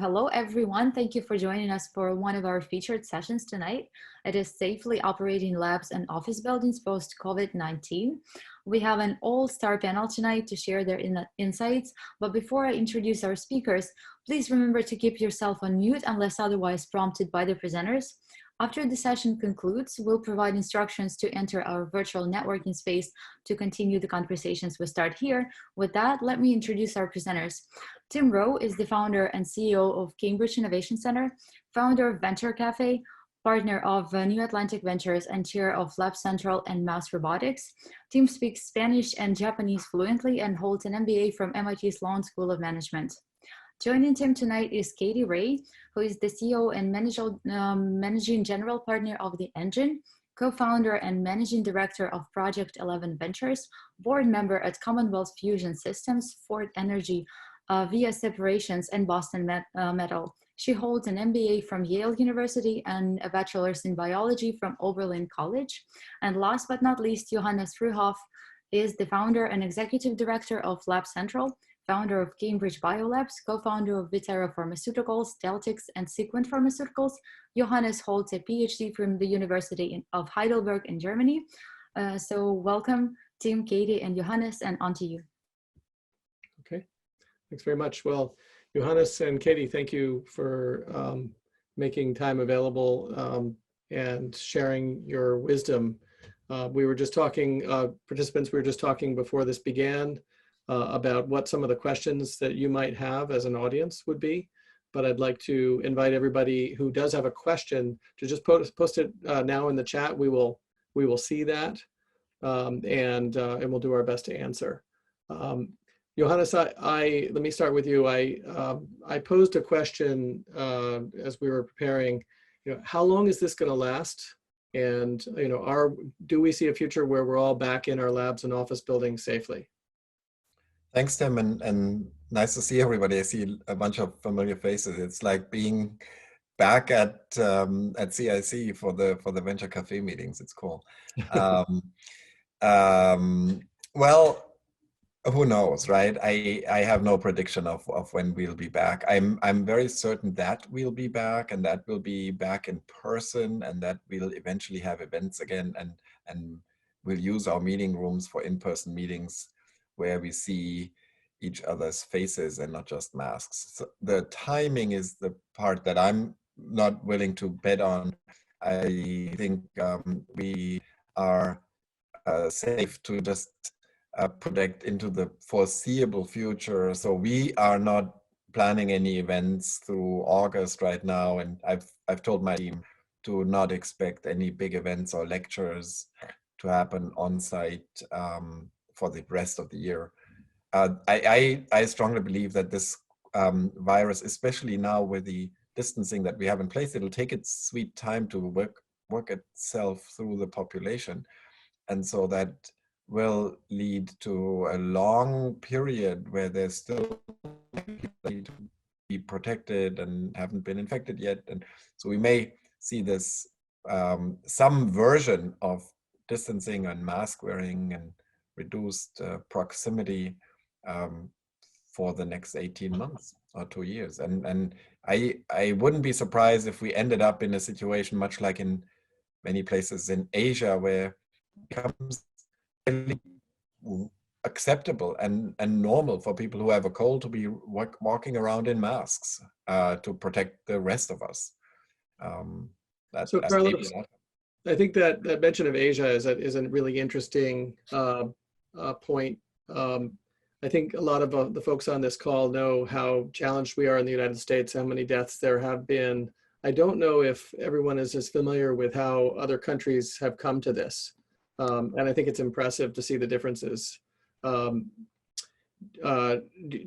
Hello, everyone. Thank you for joining us for one of our featured sessions tonight. It is Safely Operating Labs and Office Buildings Post-COVID-19. We have an all-star panel tonight to share their insights. But before I introduce our speakers, please remember to keep yourself on mute unless otherwise prompted by the presenters. After the session concludes, we'll provide instructions to enter our virtual networking space to continue the conversations we start here. With that, let me introduce our presenters. Tim Rowe is the founder and CEO of Cambridge Innovation Center, founder of Venture Cafe, partner of New Atlantic Ventures, and chair of LabCentral and Mass Robotics. Tim speaks Spanish and Japanese fluently and holds an MBA from MIT Sloan School of Management. Joining Tim tonight is Katie Ray, who is the CEO and managing general partner of The Engine, co-founder and managing director of Project 11 Ventures, board member at Commonwealth Fusion Systems, Ford Energy, via Separations, and Boston Metal. She holds an MBA from Yale University and a bachelor's in biology from Oberlin College. And last but not least, Johannes Fruehauf is the founder and executive director of LabCentral, founder of Cambridge Biolabs, co-founder of Vitera Pharmaceuticals, Deltix, and Sequent Pharmaceuticals. Johannes holds a PhD from the University of Heidelberg in Germany. So welcome, Tim, Katie, and Johannes, and on to you. Okay, thanks very much. Well, Johannes and Katie, thank you for making time available and sharing your wisdom. We were just talking, participants, we were just talking before this began about what some of the questions that you might have as an audience would be. But I'd like to invite everybody who does have a question to just post it now in the chat. We will see that and we'll do our best to answer. Johannes, let me start with you. I posed a question as we were preparing. How long is this going to last? And do we see a future where we're all back in our labs and office buildings safely? Thanks, Tim, and nice to see everybody. I see a bunch of familiar faces. It's like being back at CIC for the Venture Cafe meetings. It's cool. Well, who knows, right? I have no prediction of when we'll be back. I'm very certain that we'll be back, and that we'll be back in person, and that we'll eventually have events again, and we'll use our meeting rooms for in-person meetings where we see each other's faces and not just masks. So the timing is the part that I'm not willing to bet on. I think we are safe to just predict into the foreseeable future. So we are not planning any events through August right now, and I've told my team to not expect any big events or lectures to happen on site for the rest of the year. I strongly believe that this virus, especially now with the distancing that we have in place, it'll take its sweet time to work itself through the population. And so that will lead to a long period where there's still people need to be protected and haven't been infected yet. And so we may see this some version of distancing and mask wearing and reduced proximity for the next 18 months or 2 years. And I wouldn't be surprised if we ended up in a situation much like in many places in Asia, where it becomes really acceptable and normal for people who have a cold to be walking around in masks to protect the rest of us. So Carlos, I think that mention of Asia is a really interesting point. I think a lot of the folks on this call know how challenged we are in the United States, how many deaths there have been. I don't know if everyone is as familiar with how other countries have come to this. And I think it's impressive to see the differences. Do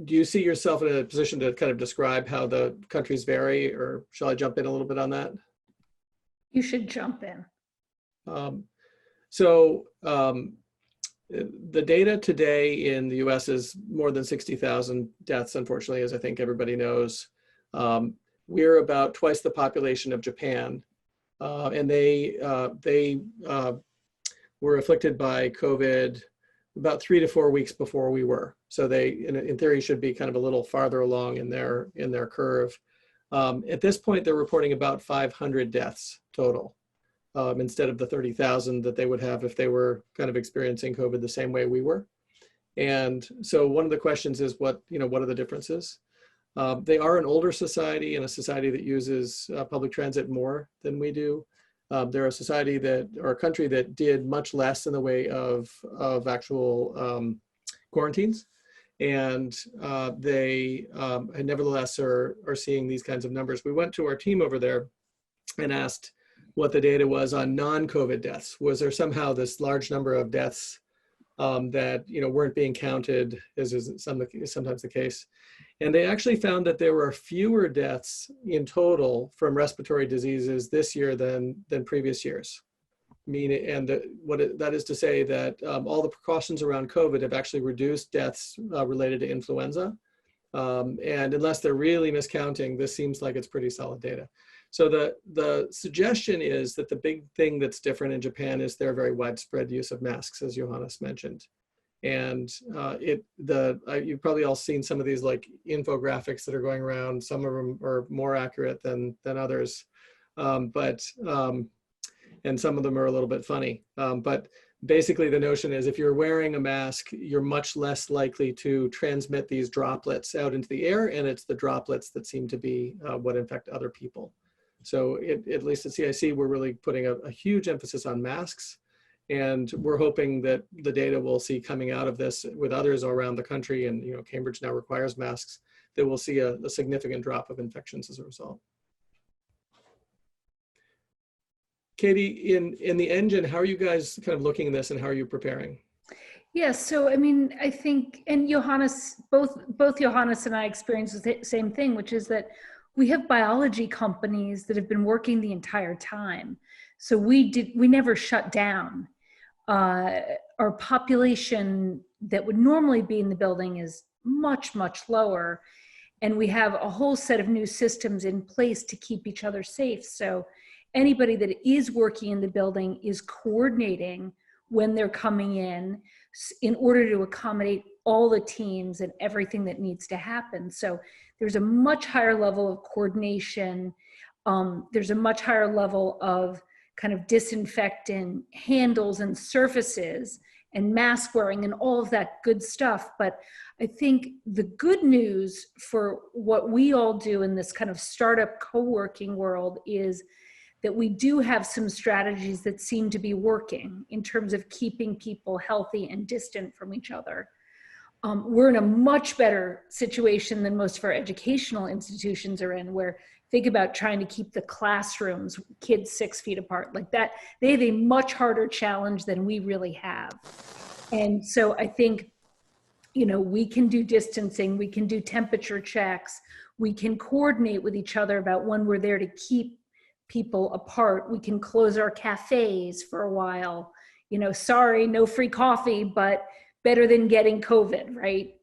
you see yourself in a position to kind of describe how the countries vary, or shall I jump in a little bit on that? You should jump in. The data today in the US is more than 60,000 deaths, unfortunately, as I think everybody knows. We're about twice the population of Japan, and they were afflicted by COVID about 3 to 4 weeks before we were. So they, in theory, should be kind of a little farther along in their curve. At this point, they're reporting about 500 deaths total, instead of the 30,000 that they would have if they were kind of experiencing COVID the same way we were. And so one of the questions is what are the differences? They are an older society and a society that uses public transit more than we do. They're a society or a country that did much less in the way of actual quarantines. And they nevertheless are seeing these kinds of numbers. We went to our team over there and asked what the data was on non-COVID deaths. Was there somehow this large number of deaths that weren't being counted, as is sometimes the case? And they actually found that there were fewer deaths in total from respiratory diseases this year than previous years. That is to say that all the precautions around COVID have actually reduced deaths related to influenza. And unless they're really miscounting, this seems like it's pretty solid data. So the suggestion is that the big thing that's different in Japan is their very widespread use of masks, as Johannes mentioned. And you've probably all seen some of these like infographics that are going around. Some of them are more accurate than others, and some of them are a little bit funny. But basically the notion is if you're wearing a mask, you're much less likely to transmit these droplets out into the air, and it's the droplets that seem to be what infect other people. So at least at CIC, we're really putting a huge emphasis on masks. And we're hoping that the data we'll see coming out of this with others around the country, and Cambridge now requires masks, that we'll see a significant drop of infections as a result. Katie, in the engine, how are you guys kind of looking at this and how are you preparing? Yes, so I mean, I think, and Johannes, both Johannes and I experienced the same thing, which is that we have biology companies that have been working the entire time. So we never shut down. Our population that would normally be in the building is much, much lower. And we have a whole set of new systems in place to keep each other safe. So anybody that is working in the building is coordinating when they're coming in order to accommodate all the teams and everything that needs to happen. So there's a much higher level of coordination. There's a much higher level of kind of disinfectant handles and surfaces and mask wearing and all of that good stuff. But I think the good news for what we all do in this kind of startup co-working world is that we do have some strategies that seem to be working in terms of keeping people healthy and distant from each other. We're in a much better situation than most of our educational institutions are in, where think about trying to keep the classrooms, kids 6 feet apart like that. They have a much harder challenge than we really have. And so I think, we can do distancing, we can do temperature checks, we can coordinate with each other about when we're there to keep people apart. We can close our cafes for a while. Sorry, no free coffee, but better than getting COVID, right?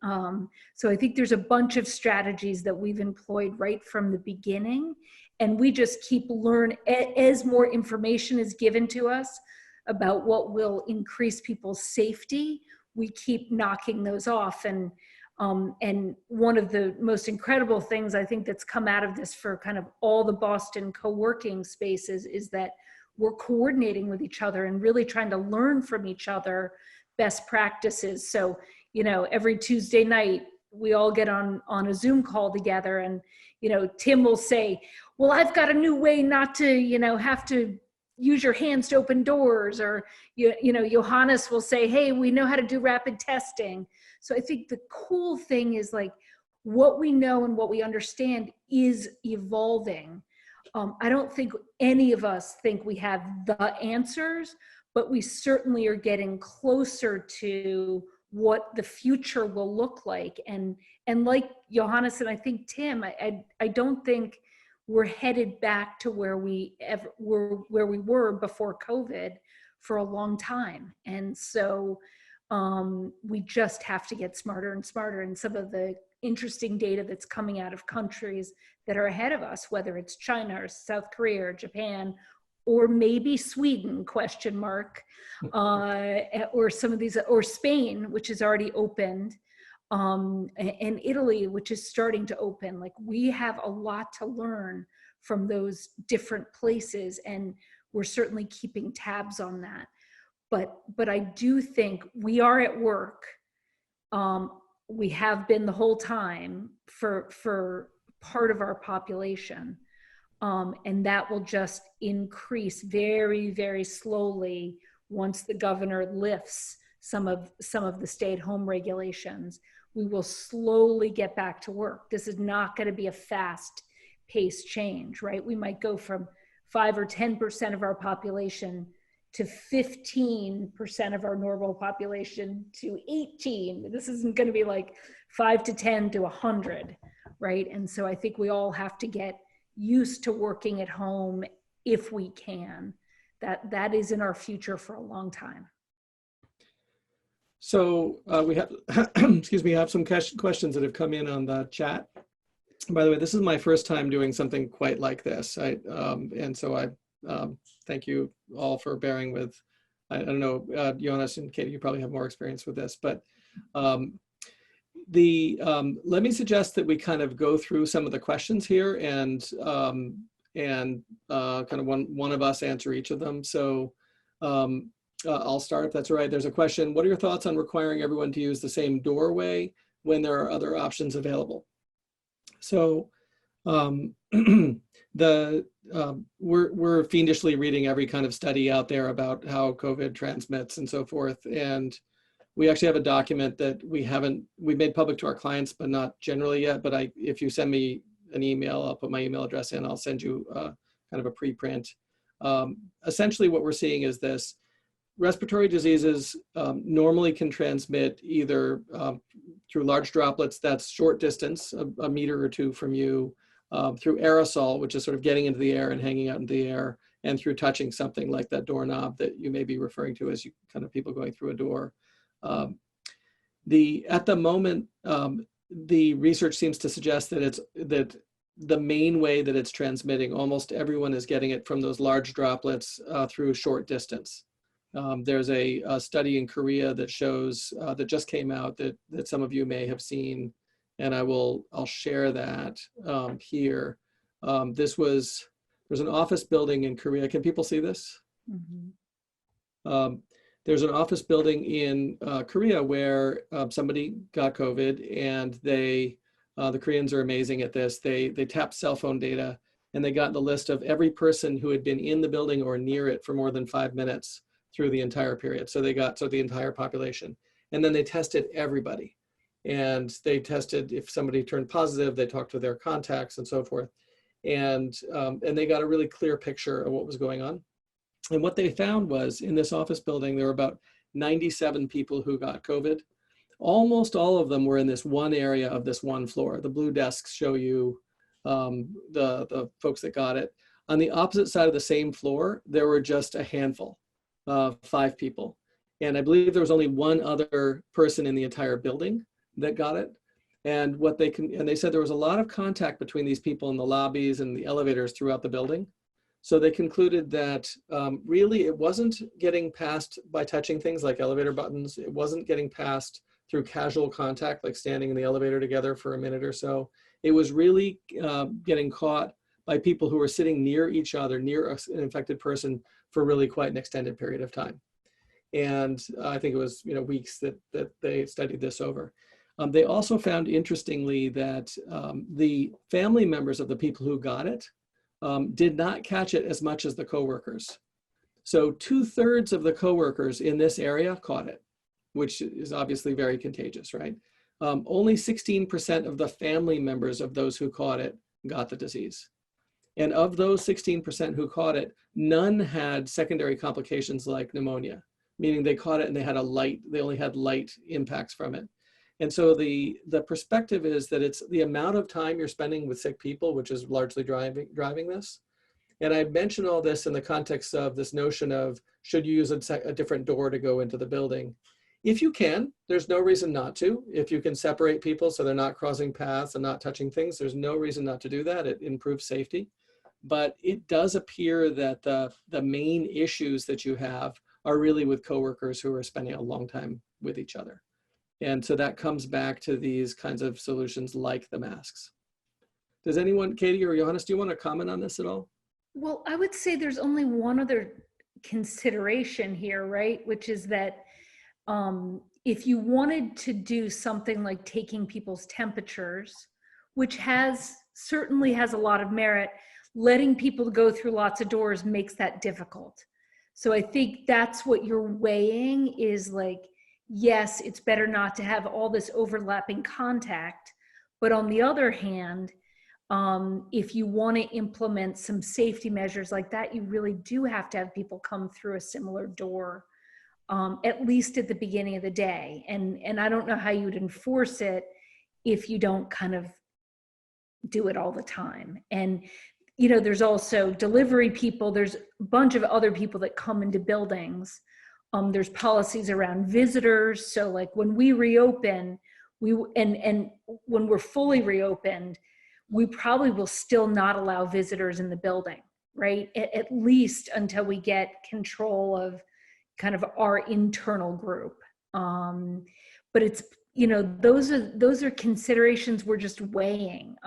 So I think there's a bunch of strategies that we've employed right from the beginning, and we just keep learning as more information is given to us about what will increase people's safety. We keep knocking those off, and one of the most incredible things I think that's come out of this for kind of all the Boston co-working spaces is that we're coordinating with each other and really trying to learn from each other best practices. So, every Tuesday night, we all get on a Zoom call together, and, Tim will say, well, I've got a new way not to, have to use your hands to open doors, or, Johannes will say, hey, we know how to do rapid testing. So I think the cool thing is like what we know and what we understand is evolving. I don't think any of us think we have the answers, but we certainly are getting closer to what the future will look like. And like Johannes and I think Tim, I don't think we're headed back to where we were before COVID for a long time. And so we just have to get smarter and smarter. And some of the interesting data that's coming out of countries that are ahead of us, whether it's China or South Korea or Japan, or maybe Sweden, or some of these, or Spain, which is already opened. and Italy, which is starting to open. Like, we have a lot to learn from those different places, and we're certainly keeping tabs on that. But I do think we are at work. We have been the whole time for part of our population. And that will just increase very, very slowly once the governor lifts some of the stay-at-home regulations. We will slowly get back to work. This is not going to be a fast-paced change, right? We might go from 5 or 10% of our population to 15% of our normal population to 18. This isn't going to be like 5 to 10 to 100, right? And so I think we all have to get used to working at home if we can. That is in our future for a long time. So we have, excuse me, I have some questions that have come in on the chat. By the way, this is my first time doing something quite like this. And so I thank you all for bearing with, I don't know, Johannes and Katie, you probably have more experience with this, but let me suggest that we kind of go through some of the questions here and kind of one of us answer each of them. So I'll start if that's all right. There's a question: what are your thoughts on requiring everyone to use the same doorway when there are other options available? So we're fiendishly reading every kind of study out there about how COVID transmits and so forth. And we actually have a document that we made public to our clients, but not generally yet. But if you send me an email, I'll put my email address in, I'll send you kind of a preprint. Essentially what we're seeing is this: respiratory diseases normally can transmit either through large droplets, that's short distance, a meter or two from you, through aerosol, which is sort of getting into the air and hanging out into the air, and through touching something like that doorknob that you may be referring to as you kind of people going through a door. At the moment, the research seems to suggest that the main way that it's transmitting, almost everyone is getting it from those large droplets through short distance. There's a study in Korea that shows, that just came out that some of you may have seen, and I'll share that here. There's an office building in Korea. Can people see this? Mm-hmm. There's an office building in Korea where somebody got COVID, and the Koreans are amazing at this. They tapped cell phone data, and they got the list of every person who had been in the building or near it for more than 5 minutes through the entire period. So the entire population. And then they tested everybody. And they tested if somebody turned positive, they talked to their contacts and so forth. And they got a really clear picture of what was going on. And what they found was, in this office building, there were about 97 people who got COVID. Almost all of them were in this one area of this one floor. The blue desks show you the folks that got it. On the opposite side of the same floor, there were just a handful, 5 people. And I believe there was only one other person in the entire building that got it. And they said there was a lot of contact between these people in the lobbies and the elevators throughout the building. So they concluded that really it wasn't getting past by touching things like elevator buttons. It wasn't getting past through casual contact, like standing in the elevator together for a minute or so. It was really getting caught by people who were sitting near each other, near an infected person, for really quite an extended period of time. And I think it was weeks that they studied this over. They also found, interestingly, that the family members of the people who got it did not catch it as much as the coworkers. So 2/3 of the coworkers in this area caught it, which is obviously very contagious, right? Only 16% of the family members of those who caught it got the disease. And of those 16% who caught it, none had secondary complications like pneumonia, meaning they caught it and they only had light impacts from it. And so the perspective is that it's the amount of time you're spending with sick people, which is largely driving this. And I mention all this in the context of this notion of, should you use a different door to go into the building? If you can, there's no reason not to. If you can separate people so they're not crossing paths and not touching things, there's no reason not to do that. It improves safety. But it does appear that the main issues that you have are really with coworkers who are spending a long time with each other. And so that comes back to these kinds of solutions like the masks. Does anyone, Katie or Johannes, do you want to comment on this at all? Well, I would say there's only one other consideration here, right? Which is that if you wanted to do something like taking people's temperatures, which certainly has a lot of merit, letting people go through lots of doors makes that difficult. So I think that's what you're weighing is like, yes, it's better not to have all this overlapping contact. But on the other hand, if you want to implement some safety measures like that, you really do have to have people come through a similar door, at least at the beginning of the day. And I don't know how you would enforce it if you don't kind of do it all the time. And you know, there's also delivery people, there's a bunch of other people that come into buildings. There's policies around visitors. So like when we reopen, and when we're fully reopened, we probably will still not allow visitors in the building, right? At least until we get control of kind of our internal group. But it's, you know, those are considerations we're just weighing.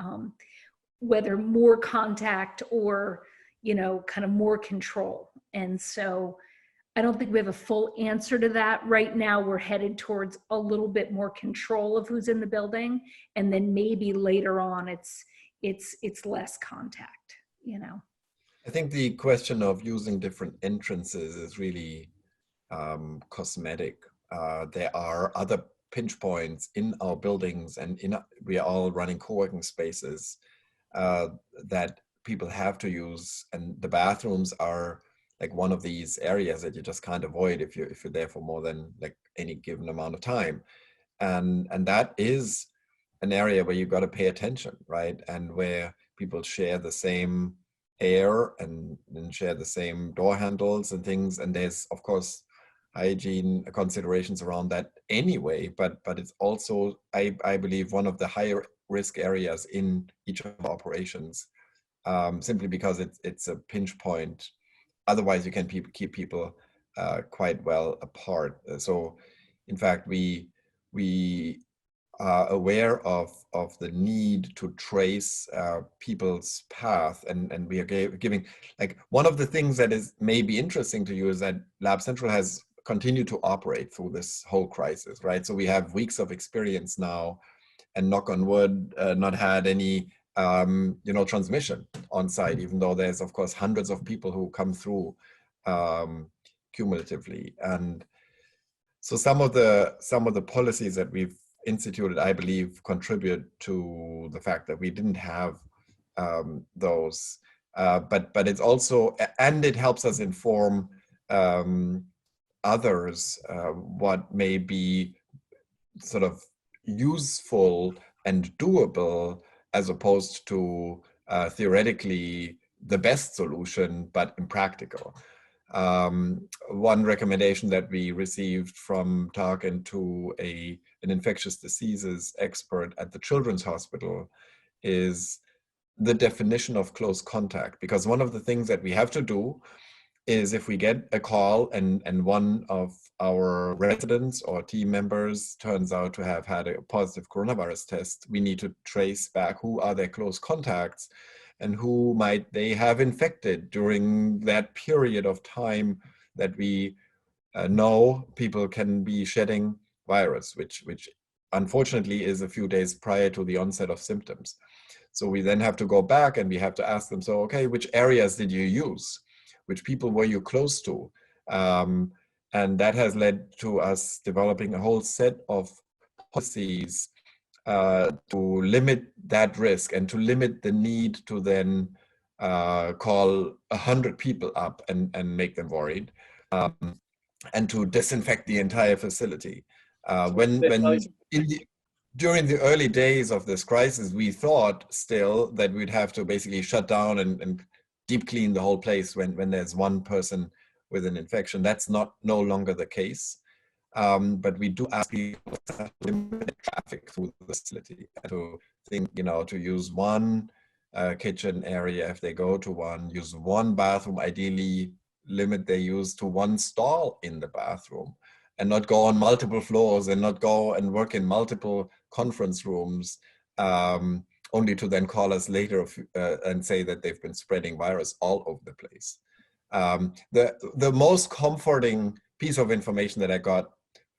Whether more contact or, you know, kind of more control. And so I don't think we have a full answer to that. Right now, we're headed towards a little bit more control of who's in the building. And then maybe later on, it's less contact, you know. I think the question of using different entrances is really cosmetic. There are other pinch points in our buildings, and we are all running co-working spaces that people have to use, and the bathrooms are like one of these areas that you just can't avoid if you're there for more than like any given amount of time, and that is an area where you got to pay attention, right? And where people share the same air and share the same door handles and things, and there's of course hygiene considerations around that anyway, but it's also I believe one of the higher risk areas in each of our operations, simply because it's a pinch point. Otherwise, you can keep people quite well apart. So, in fact, we are aware of the need to trace people's path, and we are giving, like, one of the things that is maybe interesting to you is that LabCentral has continued to operate through this whole crisis, right? So we have weeks of experience now, and knock on wood, not had any transmission on site, even though there's of course hundreds of people who come through cumulatively. And so some of the policies that we've instituted, I believe, contribute to the fact that we didn't have those. But it's also, and it helps us inform others what may be sort of useful and doable, as opposed to theoretically the best solution, but impractical. One recommendation that we received from talking to an infectious diseases expert at the Children's Hospital is the definition of close contact. Because one of the things that we have to do is, if we get a call and one of our residents or team members turns out to have had a positive coronavirus test, we need to trace back who are their close contacts and who might they have infected during that period of time that we know people can be shedding virus, which unfortunately is a few days prior to the onset of symptoms. So we then have to go back and we have to ask them, so, okay, which areas did you use? Which people were you close to? And that has led to us developing a whole set of policies to limit that risk and to limit the need to then call 100 people up and make them worried, and to disinfect the entire facility. During the early days of this crisis, we thought still that we'd have to basically shut down and deep clean the whole place when there's one person with an infection. That's no longer the case. But we do ask people to limit traffic through the facility, and to think, to use one kitchen area if they go to one, use one bathroom, ideally limit their use to one stall in the bathroom, and not go on multiple floors and not go and work in multiple conference rooms, only to then call us later and say that they've been spreading virus all over the place. The most comforting piece of information that I got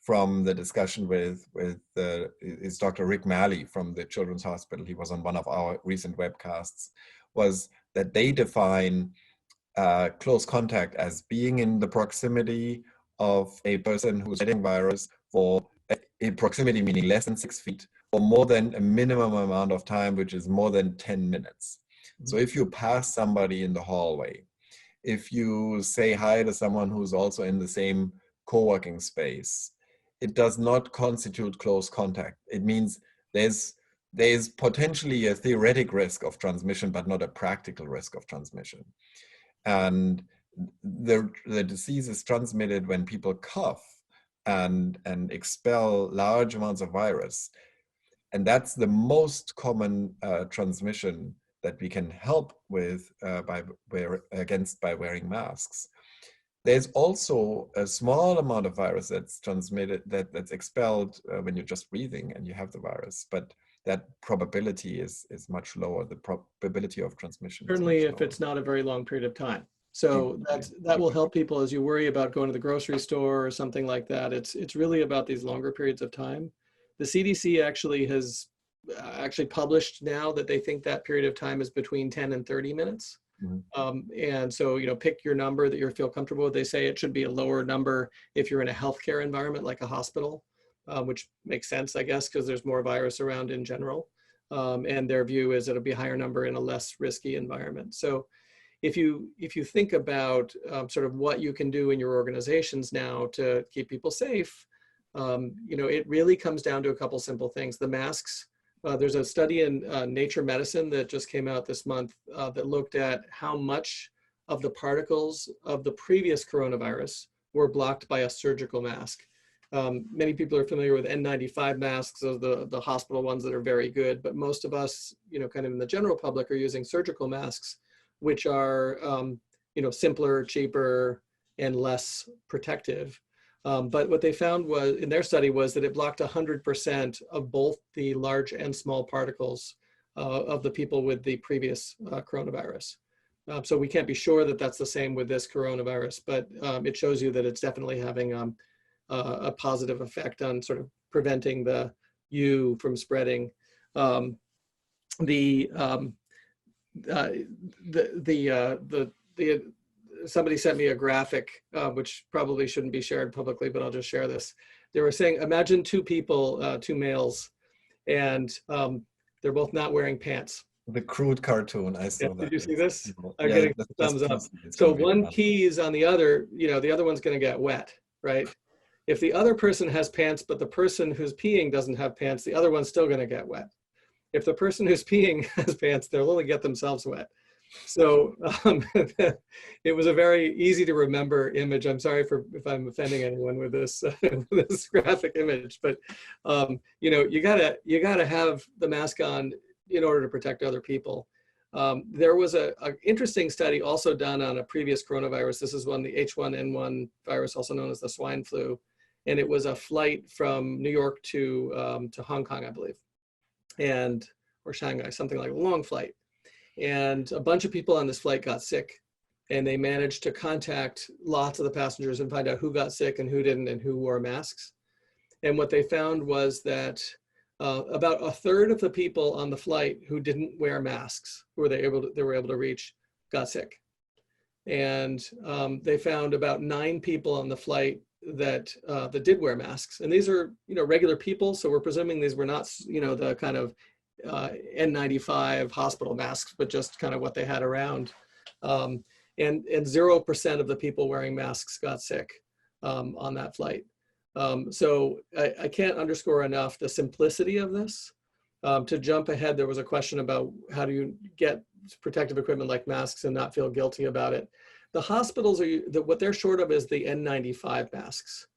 from the discussion is Dr. Rick Malley from the Children's Hospital. He was on one of our recent webcasts, was that they define close contact as being in the proximity of a person who's spreading virus for a proximity meaning less than 6 feet for more than a minimum amount of time, which is more than 10 minutes. So if you pass somebody in the hallway, if you say hi to someone who's also in the same co-working space, it does not constitute close contact. It means there's potentially a theoretic risk of transmission, but not a practical risk of transmission. And the disease is transmitted when people cough and expel large amounts of virus. And that's the most common transmission that we can help with by wearing masks. There's also a small amount of virus that's transmitted, that's expelled when you're just breathing and you have the virus, but that probability is much lower. The probability of transmission Certainly is if it's not a very long period of time. So that will help people as you worry about going to the grocery store or something like that. It's really about these longer periods of time. The CDC actually has published now that they think that period of time is between 10 and 30 minutes. And so, pick your number that you feel comfortable with. They say it should be a lower number if you're in a healthcare environment like a hospital, which makes sense, I guess, because there's more virus around in general. And their view is it'll be a higher number in a less risky environment. So if you think about sort of what you can do in your organizations now to keep people safe, it really comes down to a couple simple things. The masks. There's a study in Nature Medicine that just came out this month that looked at how much of the particles of the previous coronavirus were blocked by a surgical mask. Many people are familiar with N95 masks, those are the hospital ones that are very good, but most of us, kind of in the general public, are using surgical masks, which are, simpler, cheaper, and less protective. But what they found was in their study was that it blocked 100% of both the large and small particles of the people with the previous coronavirus. So we can't be sure that that's the same with this coronavirus, but it shows you that it's definitely having a positive effect on sort of preventing the U from spreading. Somebody sent me a graphic, which probably shouldn't be shared publicly, but I'll just share this. They were saying, imagine two people, two males, and they're both not wearing pants. The crude cartoon, I saw that. Did you see this? I'm Yeah, getting thumbs up. So one keys on the other, the other one's going to get wet, right? If the other person has pants, but the person who's peeing doesn't have pants, the other one's still going to get wet. If the person who's peeing has pants, they'll only get themselves wet. So it was a very easy to remember image. I'm sorry if I'm offending anyone with this this graphic image, but you gotta have the mask on in order to protect other people. There was an interesting study also done on a previous coronavirus. This is the H1N1 virus, also known as the swine flu, and it was a flight from New York to Hong Kong, I believe, or Shanghai, something like a long flight. And a bunch of people on this flight got sick, and they managed to contact lots of the passengers and find out who got sick and who didn't and who wore masks. And what they found was that about a third of the people on the flight who didn't wear masks, who they were able to reach, got sick. And they found about 9 people on the flight that did wear masks. And these are regular people, so we're presuming these were not the kind of N95 hospital masks, but just kind of what they had around. And 0% of the people wearing masks got sick on that flight. So I can't underscore enough the simplicity of this. To jump ahead, there was a question about how do you get protective equipment like masks and not feel guilty about it. The hospitals what they're short of is the N95 masks.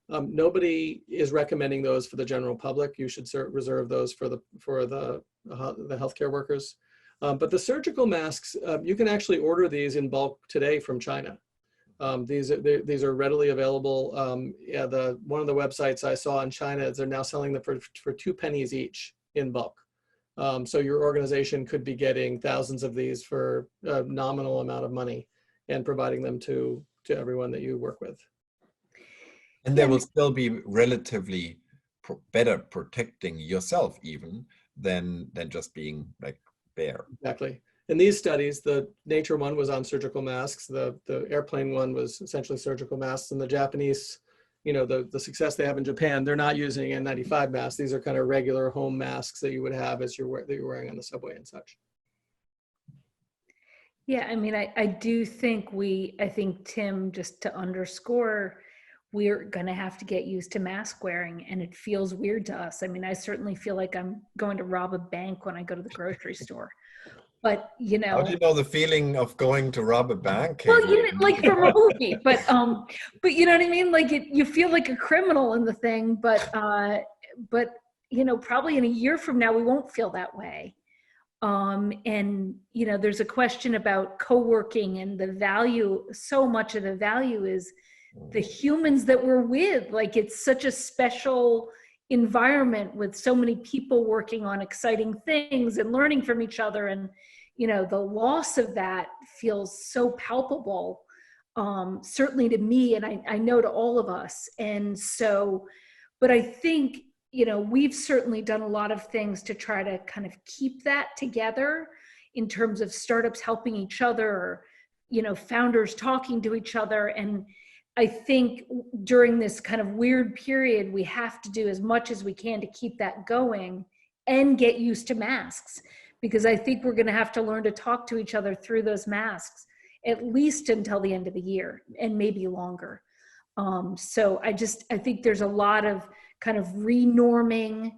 Nobody is recommending those for the general public. You should reserve those for the healthcare workers. But the surgical masks, you can actually order these in bulk today from China. These are readily available. Yeah, one of the websites I saw in China is they're now selling them for 2 pennies each in bulk. So your organization could be getting thousands of these for a nominal amount of money and providing them to everyone that you work with. And they will still be relatively better protecting yourself even than just being like bare. Exactly. In these studies, the nature one was on surgical masks. The airplane one was essentially surgical masks. And the Japanese, you know, the success they have in Japan, they're not using N95 masks. These are kind of regular home masks that you would have as you're wearing on the subway and such. Yeah, I mean, I do think I think, Tim, just to underscore, we're going to have to get used to mask wearing, and it feels weird to us. I mean, I certainly feel like I'm going to rob a bank when I go to the grocery store. But, you know. How do you know the feeling of going to rob a bank? Well, you know, like from a movie, but you know what I mean? Like you feel like a criminal in the thing, but you know, probably in a year from now, we won't feel that way. And, you know, there's a question about co-working and the value. So much of the value is the humans that we're with. Like, it's such a special environment with so many people working on exciting things and learning from each other. And, you know, the loss of that feels so palpable, certainly to me, and I know to all of us. And so, but I think, you know, we've certainly done a lot of things to try to kind of keep that together in terms of startups helping each other, or, you know, founders talking to each other. And I think during this kind of weird period, we have to do as much as we can to keep that going and get used to masks, because I think we're going to have to learn to talk to each other through those masks, at least until the end of the year, and maybe longer. So I think there's a lot of kind of renorming.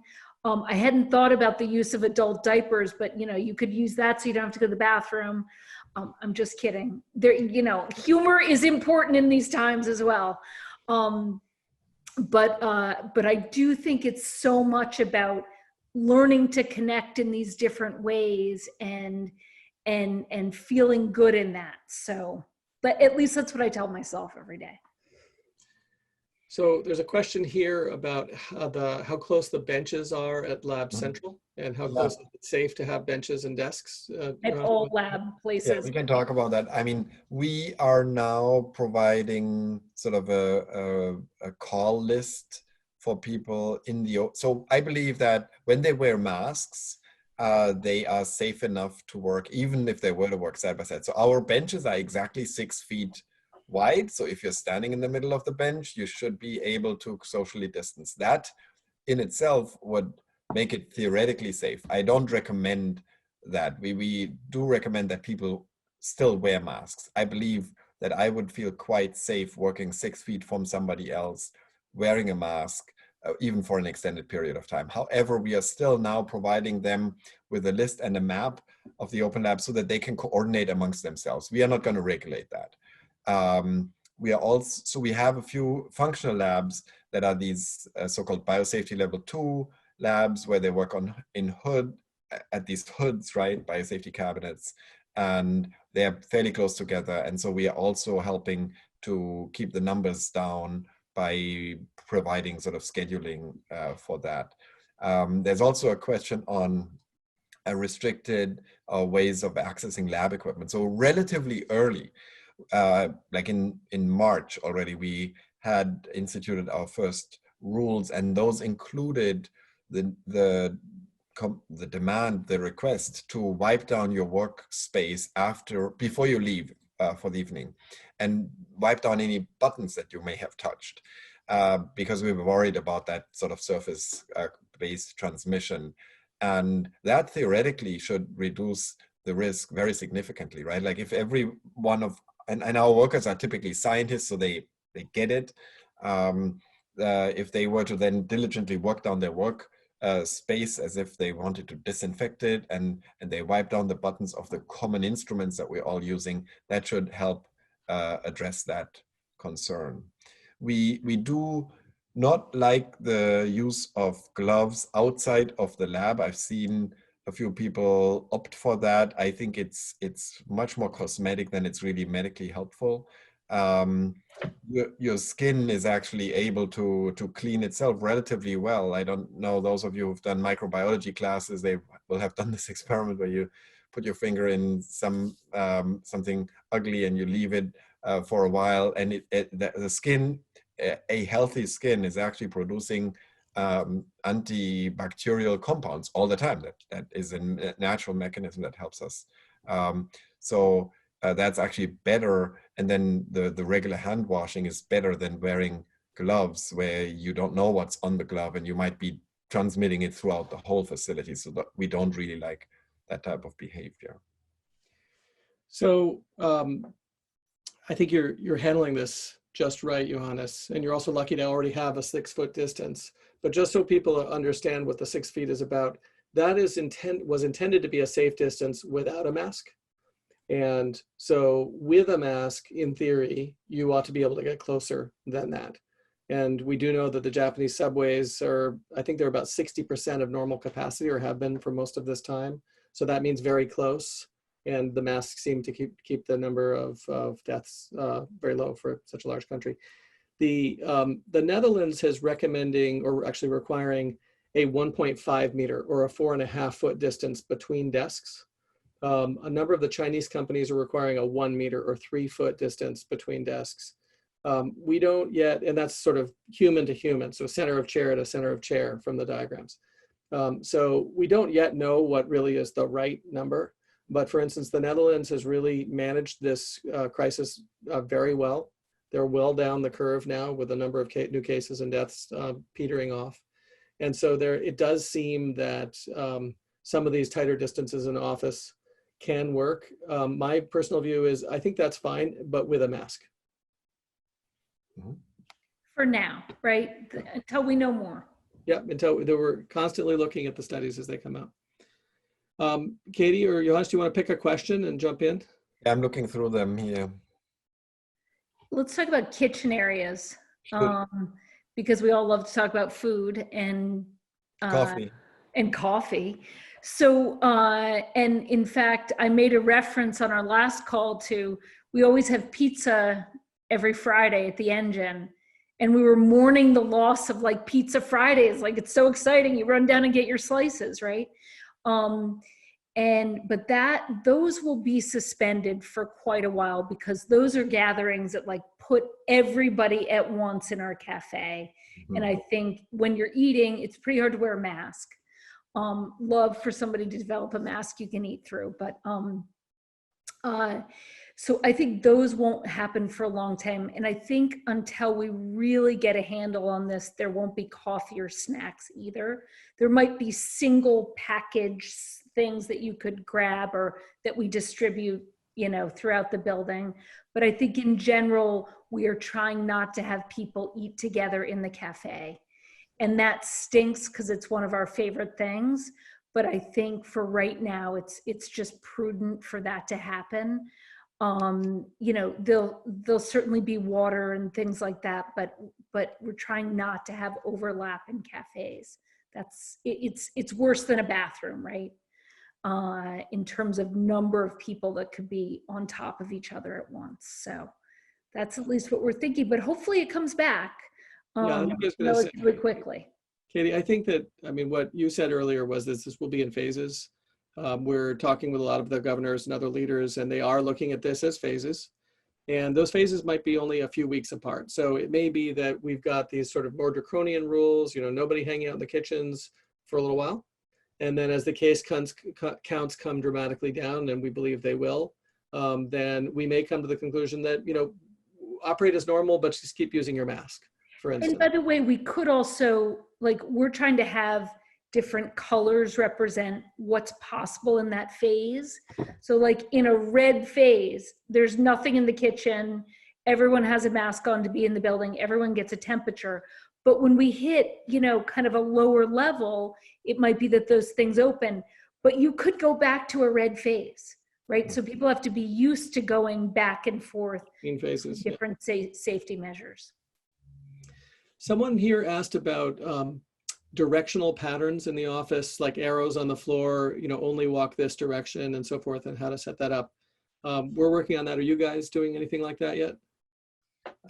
I hadn't thought about the use of adult diapers, but, you know, you could use that so you don't have to go to the bathroom. I'm just kidding. There, you know, humor is important in these times as well. But I do think it's so much about learning to connect in these different ways and feeling good in that. So, but at least that's what I tell myself every day. So there's a question here about how close the benches are at LabCentral, and how close is it safe to have benches and desks? At all lab places. Yeah, we can talk about that. I mean, we are now providing sort of a call list for people in the, so I believe that when they wear masks, they are safe enough to work, even if they were to work side by side. So our benches are exactly 6 feet wide. So if you're standing in the middle of the bench, you should be able to socially distance. That in itself would make it theoretically safe. I don't recommend that. We do recommend that people still wear masks. I believe that I would feel quite safe working 6 feet from somebody else wearing a mask, even for an extended period of time. However, we are still now providing them with a list and a map of the open lab so that they can coordinate amongst themselves. We are not going to regulate that. We are also, so we have a few functional labs that are these so-called biosafety level 2 labs, where they work at these hoods, right, biosafety cabinets, and they are fairly close together. And so we are also helping to keep the numbers down by providing sort of scheduling for that. There's also a question on restricted ways of accessing lab equipment. So relatively early, like in March already, we had instituted our first rules, and those included the demand, the request to wipe down your workspace before you leave for the evening, and wipe down any buttons that you may have touched, because we were worried about that sort of surface-based transmission. And that theoretically should reduce the risk very significantly, right? Like if every one of, and our workers are typically scientists, so they get it. If they were to then diligently work down their work space as if they wanted to disinfect it, and they wipe down the buttons of the common instruments that we're all using, that should help address that concern. We do not like the use of gloves outside of the lab. I've seen a few people opt for that. I think it's much more cosmetic than it's really medically helpful. your skin is actually able to clean itself relatively well. I don't know, those of you who've done microbiology classes, they will have done this experiment where you put your finger in something ugly and you leave it for a while, and the skin, a healthy skin, is actually producing antibacterial compounds all the time. That is a natural mechanism that helps us. So that's actually better. And then the regular hand washing is better than wearing gloves where you don't know what's on the glove and you might be transmitting it throughout the whole facility. So that we don't really like that type of behavior. So I think you're handling this just right, Johannes, and you're also lucky to already have a 6-foot distance. But just so people understand what the 6 feet is about, that was intended to be a safe distance without a mask. And so with a mask, in theory, you ought to be able to get closer than that. And we do know that the Japanese subways are, I think they're about 60% of normal capacity, or have been for most of this time. So that means very close. And the masks seem to keep the number of deaths very low for such a large country. The Netherlands is recommending, or actually requiring, a 1.5 meter or a 4.5 foot distance between desks. A number of the Chinese companies are requiring a 1 meter or 3 foot distance between desks. We don't yet, and that's sort of human to human, so center of chair to center of chair from the diagrams. So we don't yet know what really is the right number. But for instance, the Netherlands has really managed this crisis very well. They're well down the curve now with a number of new cases and deaths petering off. And so it does seem that some of these tighter distances in office can work. My personal view is I think that's fine, but with a mask. For now, right? Until we know more. Yeah, until we're constantly looking at the studies as they come out. Katie or Johannes, do you want to pick a question and jump in? Yeah, I'm looking through them here. Let's talk about kitchen areas, because we all love to talk about food and coffee. So, and in fact, I made a reference on our last call to, we always have pizza every Friday at the Engine. And we were mourning the loss of like Pizza Fridays. Like, it's so exciting. You run down and get your slices, right? But those will be suspended for quite a while, because those are gatherings that like put everybody at once in our cafe. Mm-hmm. And I think when you're eating, it's pretty hard to wear a mask. Love for somebody to develop a mask you can eat through, but so I think those won't happen for a long time. And I think until we really get a handle on this, there won't be coffee or snacks either. There might be single package things that you could grab or that we distribute, throughout the building. But I think in general, we are trying not to have people eat together in the cafe. And that stinks because it's one of our favorite things. But I think for right now, it's just prudent for that to happen. There'll certainly be water and things like that, but we're trying not to have overlap in cafes. It's worse than a bathroom, right? In terms of number of people that could be on top of each other at once. So that's at least what we're thinking, but hopefully it comes back relatively quickly. Katie, I think that, what you said earlier was this will be in phases. We're talking with a lot of the governors and other leaders, and they are looking at this as phases. And those phases might be only a few weeks apart. So it may be that we've got these sort of more draconian rules, nobody hanging out in the kitchens for a little while. And then as the case counts come dramatically down, and we believe they will, then we may come to the conclusion that, operate as normal, but just keep using your mask, for instance. And by the way, we could also, we're trying to have different colors represent what's possible in that phase. So in a red phase, there's nothing in the kitchen. Everyone has a mask on to be in the building. Everyone gets a temperature. But when we hit, kind of a lower level, it might be that those things open. But you could go back to a red phase, right? So people have to be used to going back and forth in phases, different safety measures. Someone here asked about directional patterns in the office, like arrows on the floor, only walk this direction and so forth, and how to set that up. We're working on that. Are you guys doing anything like that yet?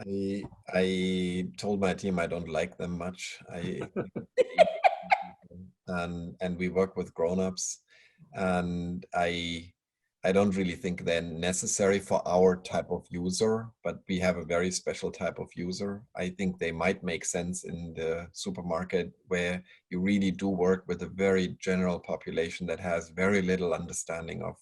I told my team I don't like them much. And we work with grown-ups, and I don't really think they're necessary for our type of user, but we have a very special type of user. I think they might make sense in the supermarket, where you really do work with a very general population that has very little understanding of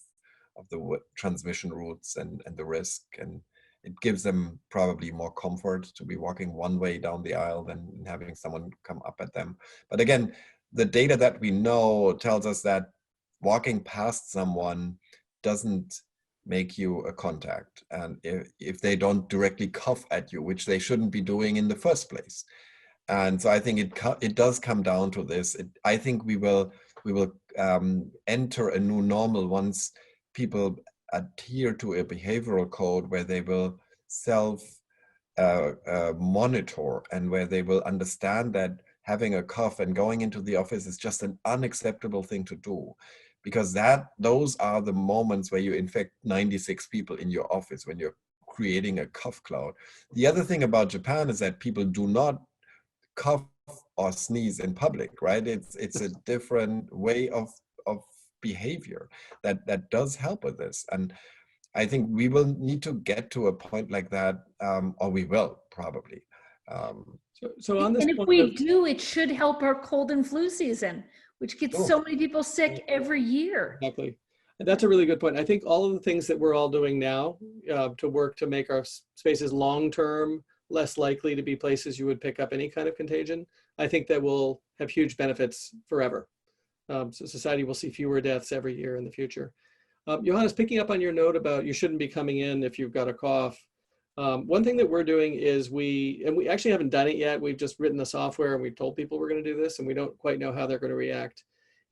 the transmission routes and the risk, and it gives them probably more comfort to be walking one way down the aisle than having someone come up at them. But again, the data that we know tells us that walking past someone doesn't make you a contact, and if they don't directly cough at you, which they shouldn't be doing in the first place. And so I think it does come down to this. I think we will enter a new normal once people adhere to a behavioral code where they will self monitor, and where they will understand that having a cough and going into the office is just an unacceptable thing to do, because those are the moments where you infect 96 people in your office, when you're creating a cough cloud. The other thing about Japan is that people do not cough or sneeze in public, right? It's a different way of behavior that does help with this. And I think we will need to get to a point like that, or we will probably. So on this And if point we do, it should help our cold and flu season, which gets Sure. so many people sick every year. Exactly. And that's a really good point. I think all of the things that we're all doing now to work to make our spaces long-term less likely to be places you would pick up any kind of contagion, I think that will have huge benefits forever. So society will see fewer deaths every year in the future. Johannes, picking up on your note about you shouldn't be coming in if you've got a cough. One thing that we're doing is we actually haven't done it yet. We've just written the software and we've told people we're going to do this, and we don't quite know how they're going to react.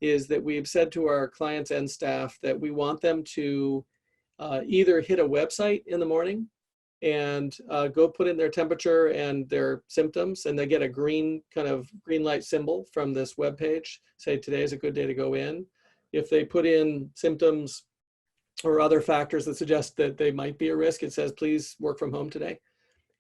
Is that we've said to our clients and staff that we want them to either hit a website in the morning and go put in their temperature and their symptoms, and they get a green light symbol from this web page, say today is a good day to go in. If they put in symptoms or other factors that suggest that they might be a risk, it says please work from home today.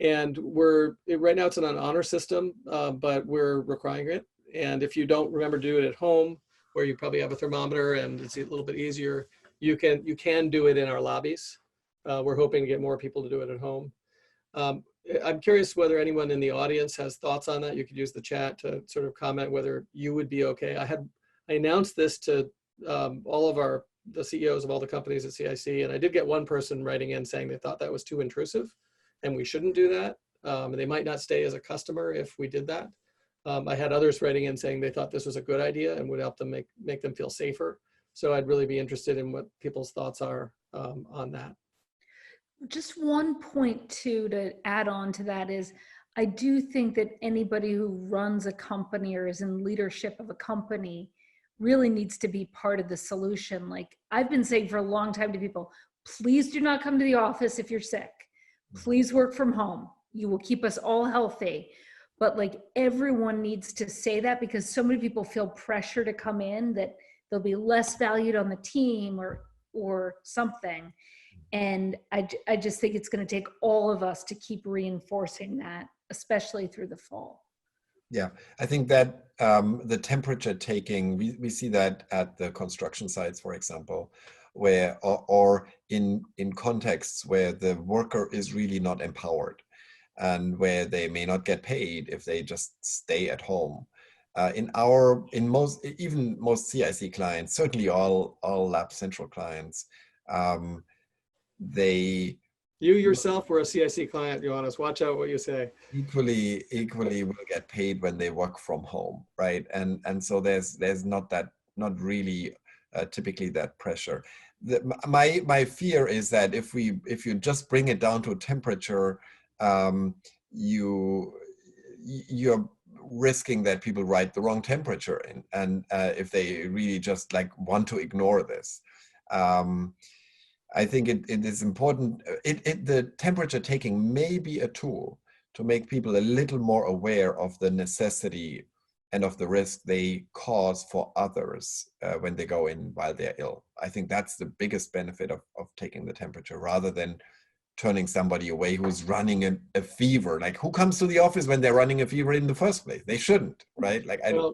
And right now it's an honor system, but we're requiring it. And if you don't remember to do it at home, where you probably have a thermometer and it's a little bit easier, you can do it in our lobbies. We're hoping to get more people to do it at home. I'm curious whether anyone in the audience has thoughts on that. You could use the chat to sort of comment whether you would be okay. I announced this to all of the CEOs of all the companies at CIC, and I did get one person writing in saying they thought that was too intrusive and we shouldn't do that. And they might not stay as a customer if we did that. I had others writing in saying they thought this was a good idea and would help them make them feel safer. So I'd really be interested in what people's thoughts are on that. Just one point too to add on to that is, I do think that anybody who runs a company or is in leadership of a company really needs to be part of the solution. Like I've been saying for a long time to people, please do not come to the office if you're sick. Please work from home. You will keep us all healthy. But like everyone needs to say that, because so many people feel pressure to come in that they'll be less valued on the team or something. And I just think it's going to take all of us to keep reinforcing that, especially through the fall. Yeah, I think that the temperature taking, we see that at the construction sites, for example, where or in contexts where the worker is really not empowered, and where they may not get paid if they just stay at home. Most CIC clients, certainly all LabCentral clients, You yourself were a CIC client, Johannes. Watch out what you say. equally will get paid when they work from home, right? And so there's not really typically that pressure. My fear is that if you just bring it down to temperature, you're risking that people write the wrong temperature in, and if they really just like want to ignore this. I think it is important. The temperature taking may be a tool to make people a little more aware of the necessity and of the risk they cause for others when they go in while they're ill. I think that's the biggest benefit of taking the temperature, rather than turning somebody away who's running a fever. Like, who comes to the office when they're running a fever in the first place? They shouldn't, right? Like, I Well,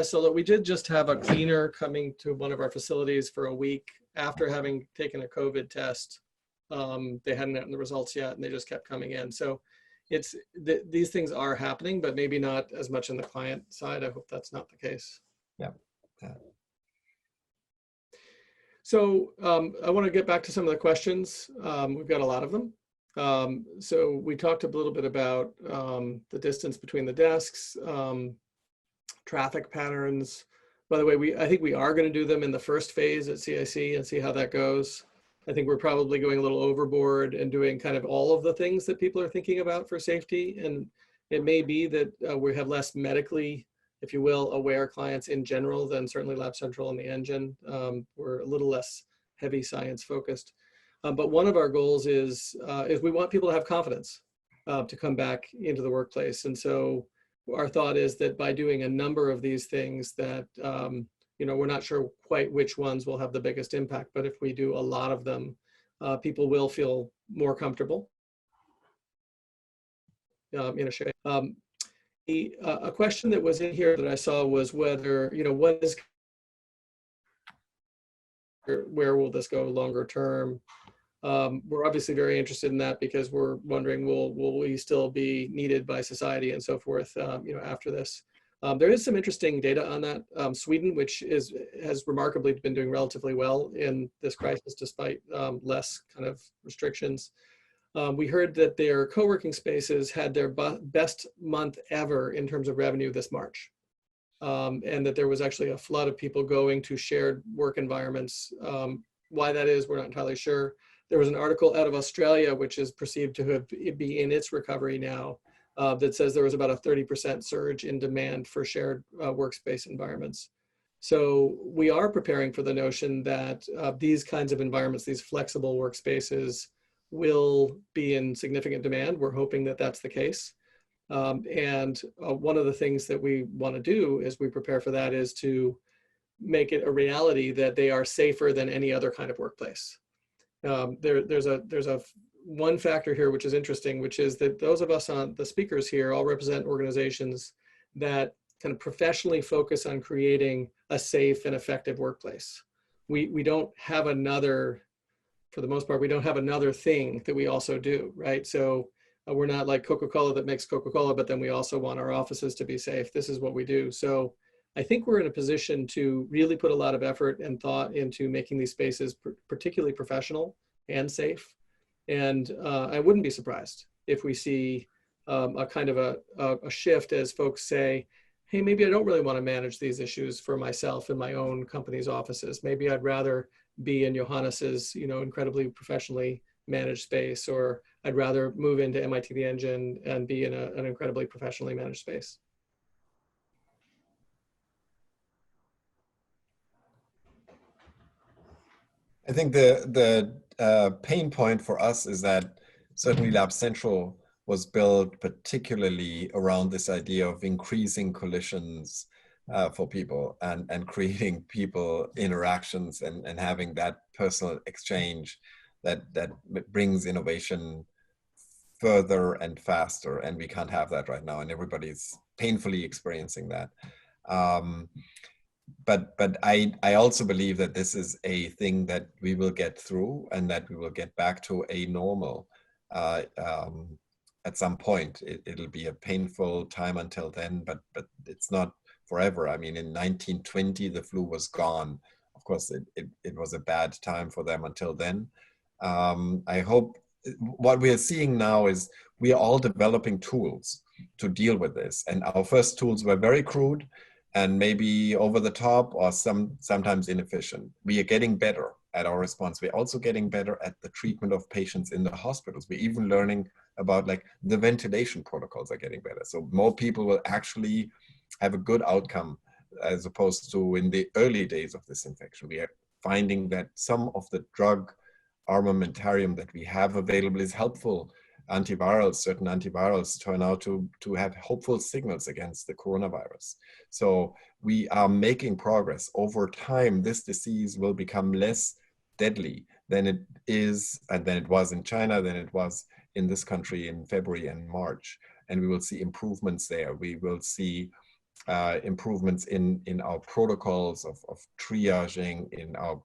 so we did just have a cleaner coming to one of our facilities for a week after having taken a COVID test. They hadn't gotten the results yet, and they just kept coming in. So these things are happening, but maybe not as much on the client side. I hope that's not the case. Yeah. So I want to get back to some of the questions. We've got a lot of them. So we talked a little bit about the distance between the desks, traffic patterns. By the way, I think we are going to do them in the first phase at CIC and see how that goes. I think we're probably going a little overboard and doing kind of all of the things that people are thinking about for safety. And it may be that we have less medically, if you will, aware clients in general than certainly LabCentral and the engine. We're a little less heavy science focused. But one of our goals is we want people to have confidence to come back into the workplace. And so our thought is that by doing a number of these things that, we're not sure quite which ones will have the biggest impact, but if we do a lot of them, people will feel more comfortable in a shape. A question that was in here that I saw was whether, where will this go longer term? We're obviously very interested in that because we're wondering, will we still be needed by society and so forth, after this? There is some interesting data on that. Sweden, which has remarkably been doing relatively well in this crisis, despite less kind of restrictions. We heard that their co-working spaces had their best month ever in terms of revenue this March. And that there was actually a flood of people going to shared work environments. Why that is, we're not entirely sure. There was an article out of Australia, which is perceived to be in its recovery now, that says there was about a 30% surge in demand for shared workspace environments. So we are preparing for the notion that these kinds of environments, these flexible workspaces, will be in significant demand. We're hoping that that's the case. And one of the things that we want to do as we prepare for that is to make it a reality that they are safer than any other kind of workplace. There's a one factor here which is interesting, which is that those of us on the speakers here all represent organizations that kind of professionally focus on creating a safe and effective workplace. We don't have another, for the most part, we don't have another thing that we also do, right? So we're not like Coca-Cola that makes Coca-Cola, but then we also want our offices to be safe. This is what we do. So I think we're in a position to really put a lot of effort and thought into making these spaces particularly professional and safe. And I wouldn't be surprised if we see a kind of a shift as folks say, hey, maybe I don't really want to manage these issues for myself in my own company's offices. Maybe I'd rather be in Johannes's, incredibly professionally managed space, or I'd rather move into MIT the Engine and be in an incredibly professionally managed space. I think the pain point for us is that certainly LabCentral was built particularly around this idea of increasing collisions for people and creating people interactions and having that personal exchange that brings innovation further and faster. And we can't have that right now, and everybody's painfully experiencing that. But I also believe that this is a thing that we will get through and that we will get back to a normal at some point. It'll be a painful time until then, but it's not forever. I mean, in 1920, the flu was gone. Of course, it was a bad time for them until then. I hope what we are seeing now is we are all developing tools to deal with this. And our first tools were very crude and maybe over the top or sometimes inefficient. We are getting better at our response. We're also getting better at the treatment of patients in the hospitals. We're even learning about like the ventilation protocols are getting better. So more people will actually have a good outcome as opposed to in the early days of this infection. We are finding that some of the drug armamentarium that we have available is helpful. Antivirals, certain antivirals turn out to have hopeful signals against the coronavirus. So we are making progress. Over time, this disease will become less deadly than it is, and than it was in China, than it was in this country in February and March. And we will see improvements there. We will see improvements in our protocols of triaging, in our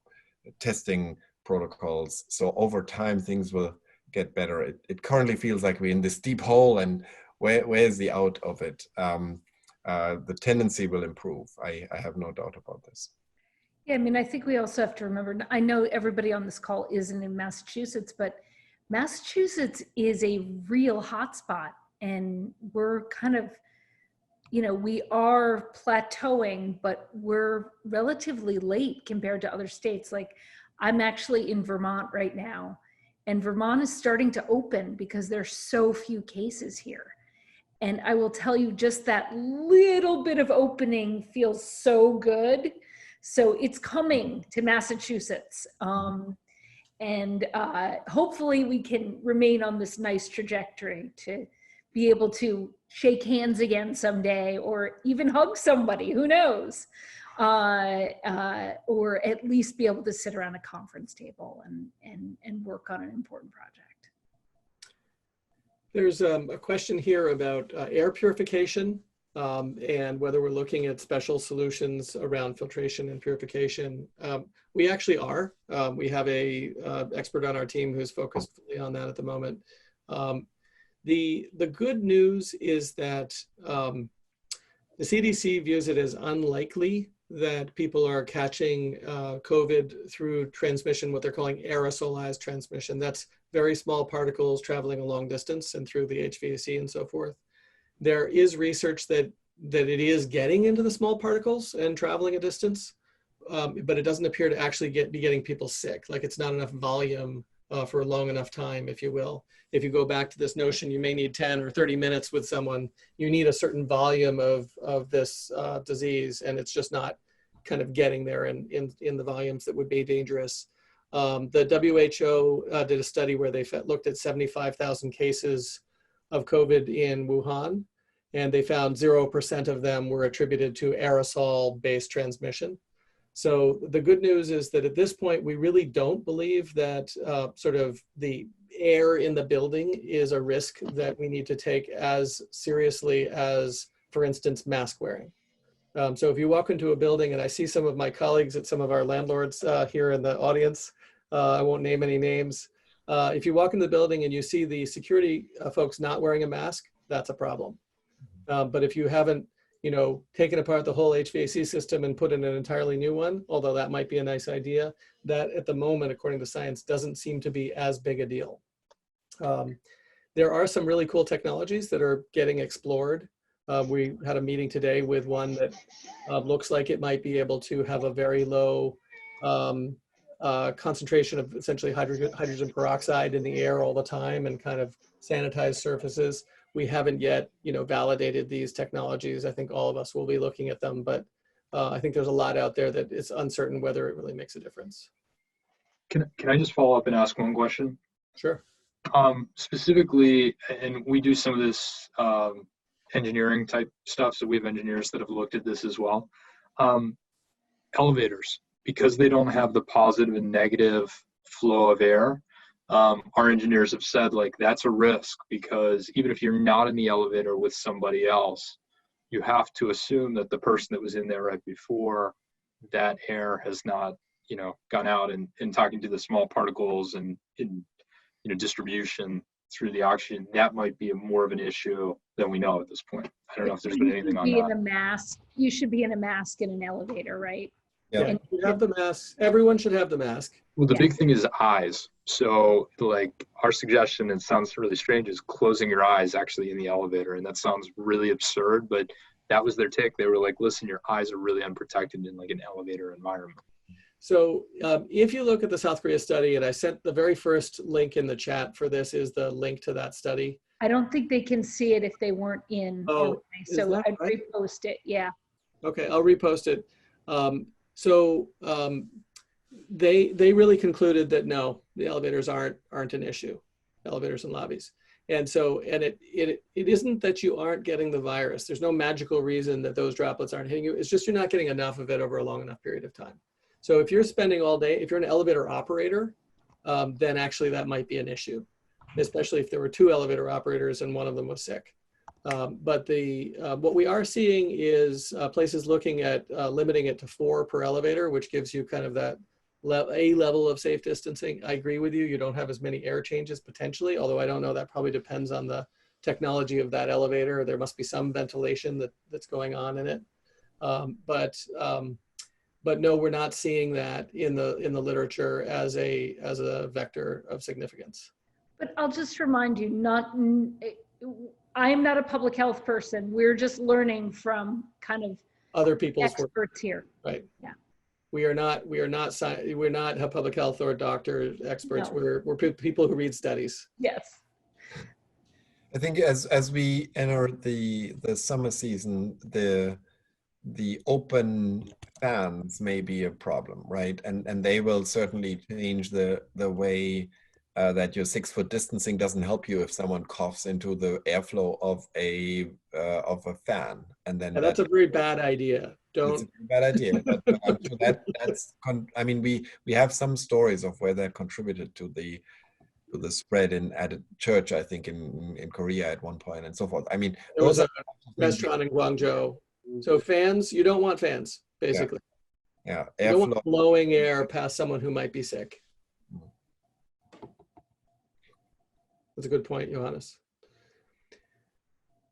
testing protocols. So over time, things will get better. It currently feels like we're in this deep hole, and where's the out of it? The tendency will improve. I have no doubt about this. Yeah, I mean, I think we also have to remember, I know everybody on this call isn't in Massachusetts, but Massachusetts is a real hotspot, and we're kind of, you know, we are plateauing, but we're relatively late compared to other states. Like, I'm actually in Vermont right now, and Vermont is starting to open because there's so few cases here. And I will tell you, just that little bit of opening feels so good. So it's coming to Massachusetts. And hopefully we can remain on this nice trajectory to be able to shake hands again someday, or even hug somebody, who knows? Or at least be able to sit around a conference table and work on an important project. There's a question here about air purification and whether we're looking at special solutions around filtration and purification. We actually are. We have a expert on our team who's focused fully on that at the moment. The good news is that the CDC views it as unlikely that people are catching COVID through transmission, what they're calling aerosolized transmission. That's very small particles traveling a long distance and through the HVAC and so forth. There is research that it is getting into the small particles and traveling a distance, but it doesn't appear to actually be getting people sick. Like, it's not enough volume for a long enough time, if you will. If you go back to this notion, you may need 10 or 30 minutes with someone, you need a certain volume of this disease, and it's just not kind of getting there in the volumes that would be dangerous. The WHO did a study where they looked at 75,000 cases of COVID in Wuhan, and they found 0% of them were attributed to aerosol-based transmission. So the good news is that at this point, we really don't believe that sort of the air in the building is a risk that we need to take as seriously as, for instance, mask wearing. So if you walk into a building, and I see some of my colleagues at some of our landlords here in the audience, I won't name any names. If you walk into the building and you see the security folks not wearing a mask, that's a problem. But if you haven't, you know, taken apart the whole HVAC system and put in an entirely new one, although that might be a nice idea, that at the moment, according to science, doesn't seem to be as big a deal. There are some really cool technologies that are getting explored. We had a meeting today with one that looks like it might be able to have a very low concentration of essentially hydrogen peroxide in the air all the time and kind of sanitize surfaces. We haven't yet, you know, validated these technologies. I think all of us will be looking at them, but I think there's a lot out there that it's uncertain whether it really makes a difference. Can I just follow up and ask one question? Sure. Specifically, and we do some of this engineering type stuff, so we have engineers that have looked at this as well. Elevators, because they don't have the positive and negative flow of air, our engineers have said, like, that's a risk, because even if you're not in the elevator with somebody else, you have to assume that the person that was in there right before, that air has not, you know, gone out and talking to the small particles and in, you know, distribution through the oxygen. That might be more of an issue than we know at this point. I don't know if there's been anything on that. You should be in a mask in an elevator, right? Yeah, you have the mask. Everyone should have the mask. Well, the big thing is eyes. So, like, our suggestion, it sounds really strange, is closing your eyes actually in the elevator. And that sounds really absurd, but that was their take. They were like, listen, your eyes are really unprotected in like an elevator environment. So if you look at the South Korea study, and I sent the very first link in the chat for this is the link to that study. I don't think they can see it if they weren't in. Oh, so I'd right? repost it. Yeah. Okay, I'll repost it. They really concluded that no, the elevators aren't an issue, elevators and lobbies. And so, and it isn't that you aren't getting the virus. There's no magical reason that those droplets aren't hitting you. It's just you're not getting enough of it over a long enough period of time. So if you're spending all day, if you're an elevator operator, then actually that might be an issue, especially if there were 2 elevator operators and one of them was sick. But what we are seeing is places looking at limiting it to 4 per elevator, which gives you kind of that a level of safe distancing. I agree with you. You don't have as many air changes potentially, although I don't know, that probably depends on the technology of that elevator. There must be some ventilation that's going on in it. But no, we're not seeing that in the literature as a vector of significance. But I'll just remind you, I am not a public health person. We're just learning from kind of Other people's work. experts here. Right. Yeah. We're not public health or doctor experts. No. We're people who read studies. Yes. I think as we enter the summer season, the open fans may be a problem, right? And they will certainly change the way that your 6-foot distancing doesn't help you if someone coughs into the airflow of a fan, and then that's a very bad idea. It's a bad idea. But I'm sure I mean, we have some stories of where that contributed to the spread at a church, I think in Korea at one point, and so forth. I mean, there was a restaurant in Guangzhou. So fans, you don't want fans, basically. Yeah. You don't want blowing air past someone who might be sick. That's a good point, Johannes.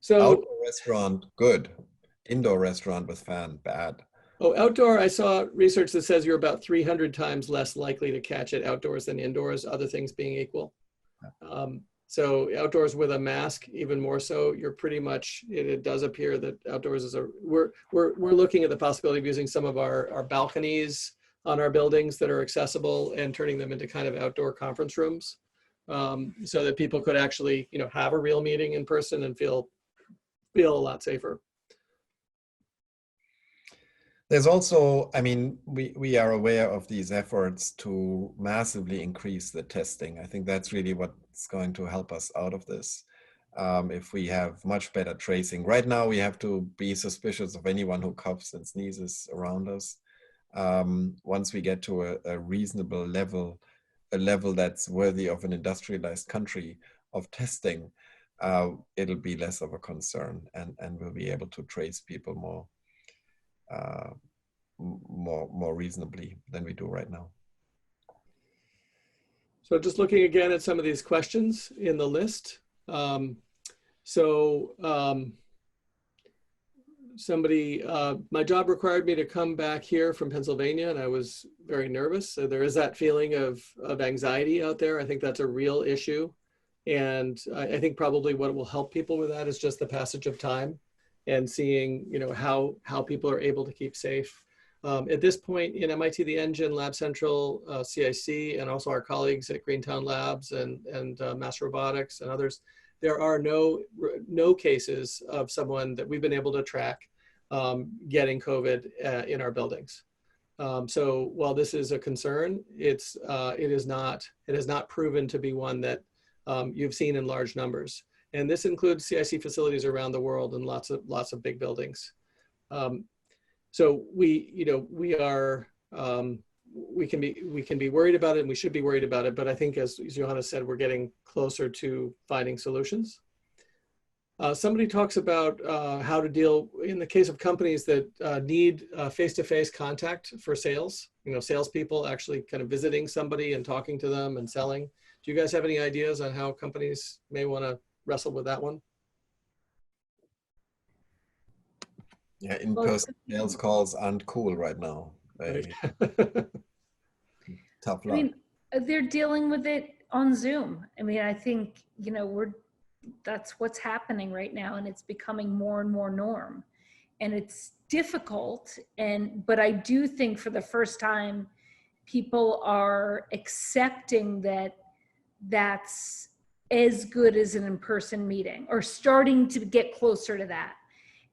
So outdoor restaurant, good. Indoor restaurant with fan, bad. Oh, outdoor, I saw research that says you're about 300 times less likely to catch it outdoors than indoors, other things being equal. So outdoors with a mask, even more so, you're pretty much, it does appear that outdoors is we're looking at the possibility of using some of our balconies on our buildings that are accessible and turning them into kind of outdoor conference rooms, so that people could actually, have a real meeting in person and feel a lot safer. There's also, I mean, we are aware of these efforts to massively increase the testing. I think that's really what's going to help us out of this. If we have much better tracing. Right now, we have to be suspicious of anyone who coughs and sneezes around us. Once we get to a reasonable level, a level that's worthy of an industrialized country of testing, it'll be less of a concern, and we'll be able to trace people more reasonably than we do right now. So just looking again at some of these questions in the list. Somebody, my job required me to come back here from Pennsylvania, and I was very nervous. So there is that feeling of anxiety out there. I think that's a real issue. And I think probably what will help people with that is just the passage of time and seeing, how people are able to keep safe. At this point in MIT, the Engine, LabCentral, CIC, and also our colleagues at Greentown Labs and Mass Robotics and others, there are no cases of someone that we've been able to track getting COVID in our buildings. So while this is a concern, it has not proven to be one that you've seen in large numbers. And this includes CIC facilities around the world and lots of big buildings. So we can be worried about it, and we should be worried about it. But I think, as Johannes said, we're getting closer to finding solutions. Somebody talks about how to deal in the case of companies that need face-to-face contact for sales. Salespeople actually kind of visiting somebody and talking to them and selling. Do you guys have any ideas on how companies may want to wrestle with that one? Yeah, in-person sales calls aren't cool right now. Tough luck. I mean, they're dealing with it on Zoom. I mean, I think, that's what's happening right now, and it's becoming more and more norm. And it's difficult, but I do think for the first time, people are accepting that that's as good as an in-person meeting, or starting to get closer to that.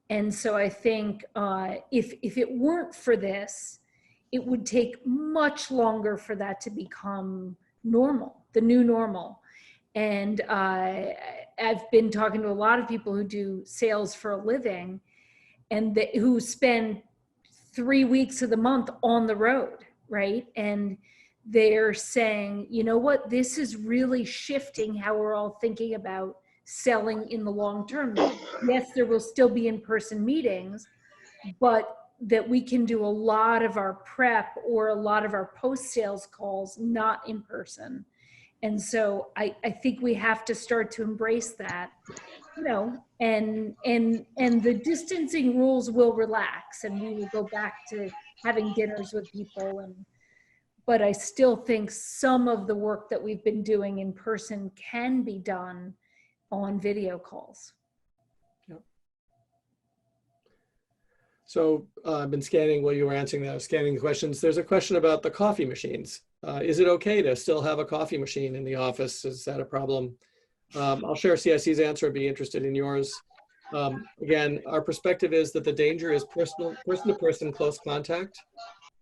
And so I think if it weren't for this, it would take much longer for that to become normal, the new normal. And I've been talking to a lot of people who do sales for a living, and who spend 3 weeks of the month on the road, right? And they're saying, you know what, this is really shifting how we're all thinking about selling in the long term. Yes, there will still be in-person meetings, but that we can do a lot of our prep or a lot of our post-sales calls not in person. And so I think we have to start to embrace that, you know, and the distancing rules will relax, and we will go back to having dinners with people. But I still think some of the work that we've been doing in person can be done on video calls. Yep. So I've been scanning while you were answering that, I was scanning the questions. There's a question about the coffee machines. Is it okay to still have a coffee machine in the office? Is that a problem? I'll share CIC's answer. I'd be interested in yours. Again, our perspective is that the danger is person-to-person close contact,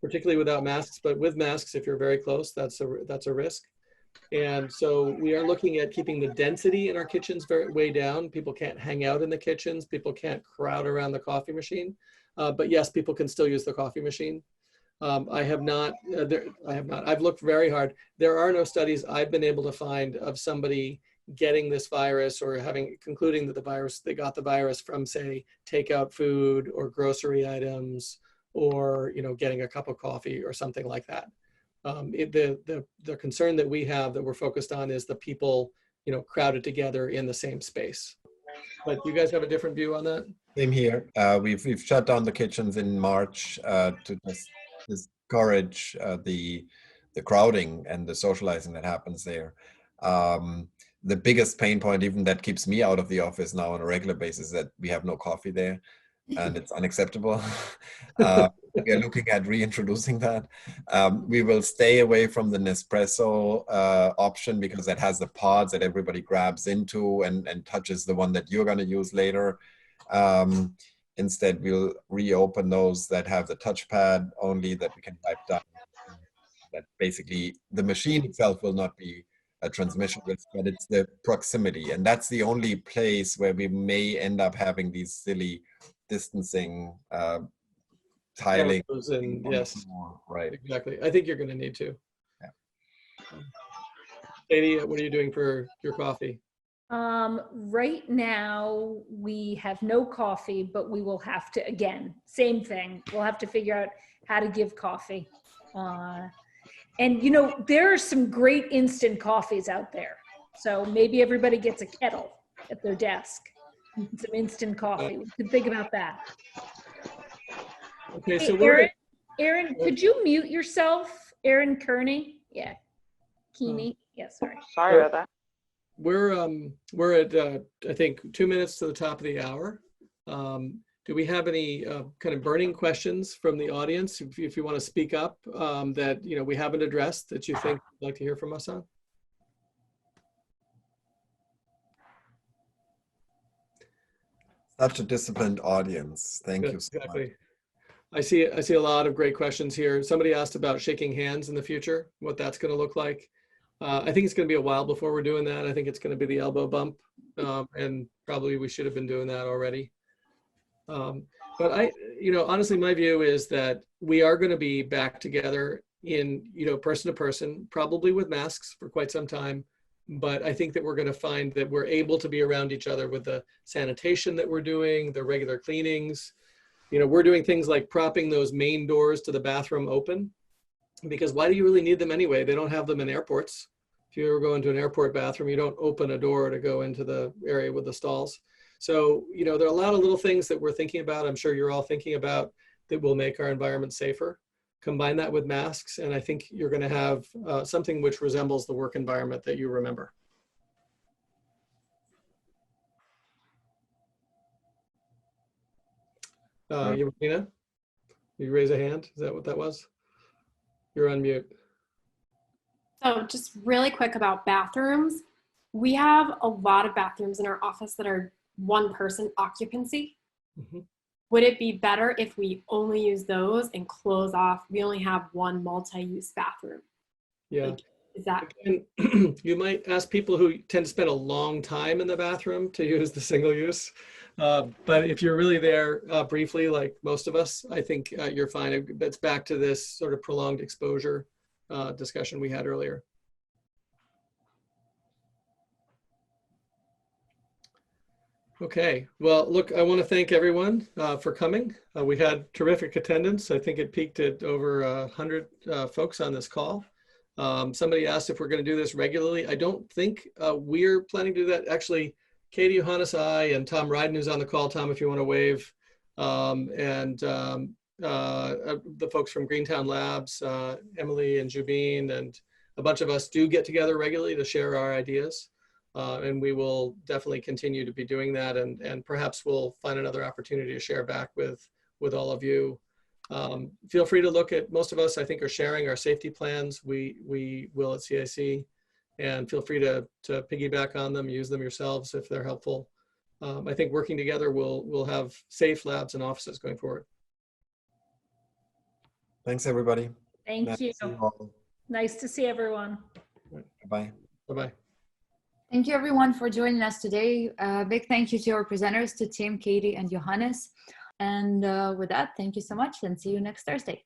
particularly without masks, but with masks, if you're very close, that's a risk. And so we are looking at keeping the density in our kitchens way down. People can't hang out in the kitchens. People can't crowd around the coffee machine. But yes, people can still use the coffee machine. I've looked very hard. There are no studies I've been able to find of somebody getting this virus or concluding that they got the virus from, say, takeout food or grocery items, or, you know, getting a cup of coffee or something like that. The concern that we have that we're focused on is the people, you know, crowded together in the same space. But you guys have a different view on that? Same here. We've shut down the kitchens in March to just discourage the crowding and the socializing that happens there. The biggest pain point, even that keeps me out of the office now on a regular basis, is that we have no coffee there, and it's unacceptable. We are looking at reintroducing that. We will stay away from the Nespresso option, because that has the pods that everybody grabs into and touches the one that you're going to use later. Instead, we'll reopen those that have the touchpad only, that we can type down. That basically the machine itself will not be a transmission risk, but it's the proximity. And that's the only place where we may end up having these silly distancing tiling. And yes, right. Exactly. I think you're going to need to. Yeah. Katie, what are you doing for your coffee? Right now we have no coffee, but we will have to, again, same thing. We'll have to figure out how to give coffee. And you know, there are some great instant coffees out there. So maybe everybody gets a kettle at their desk, some instant coffee. We can think about that. Okay, hey, so Aaron, could you mute yourself? Aaron Kearney? Yeah. Keeney? Yeah, sorry. Sorry about that. We're at, I think, 2 minutes to the top of the hour. Do we have any kind of burning questions from the audience, if you want to speak up, that, you know, we haven't addressed, that you think you'd like to hear from us on? Such a disciplined audience. Thank you so Exactly. much. I see a lot of great questions here. Somebody asked about shaking hands in the future, what that's going to look like. I think it's going to be a while before we're doing that. I think it's going to be the elbow bump, and probably we should have been doing that already. But honestly, my view is that we are going to be back together in, person to person, probably with masks for quite some time. But I think that we're going to find that we're able to be around each other with the sanitation that we're doing, the regular cleanings. We're doing things like propping those main doors to the bathroom open, because why do you really need them anyway? They don't have them in airports. If you ever go into an airport bathroom, you don't open a door to go into the area with the stalls. So, there are a lot of little things that we're thinking about, I'm sure you're all thinking about, that will make our environment safer. Combine that with masks, and I think you're going to have something which resembles the work environment that you remember. Yelena, you raise a hand? Is that what that was? You're on mute. So just really quick about bathrooms. We have a lot of bathrooms in our office that are one-person occupancy. Mm-hmm. Would it be better if we only use those and close off, we only have one multi-use bathroom? Yeah. Is that? You might ask people who tend to spend a long time in the bathroom to use the single use. But if you're really there briefly, like most of us, I think you're fine. It's back to this sort of prolonged exposure discussion we had earlier. Okay, well, look, I want to thank everyone for coming. We had terrific attendance. I think it peaked at over 100 folks on this call. Somebody asked if we're going to do this regularly. I don't think we're planning to do that. Actually, Katie, Johannes, I, and Tom Ryden, who's on the call. Tom, if you want to wave, and the folks from Greentown Labs, Emily and Jubine, and a bunch of us do get together regularly to share our ideas. And we will definitely continue to be doing that, and perhaps we'll find another opportunity to share back with all of you. Feel free to look at, most of us I think are sharing our safety plans. We will at CIC, and feel free to piggyback on them, use them yourselves if they're helpful. I think working together we'll have safe labs and offices going forward. Thanks, everybody. Thank Nice you. to see you all. Nice to see everyone. Bye. Bye-bye. Thank you everyone for joining us today. Big thank you to our presenters, to Tim, Katie, and Johannes. And with that, thank you so much, and see you next Thursday.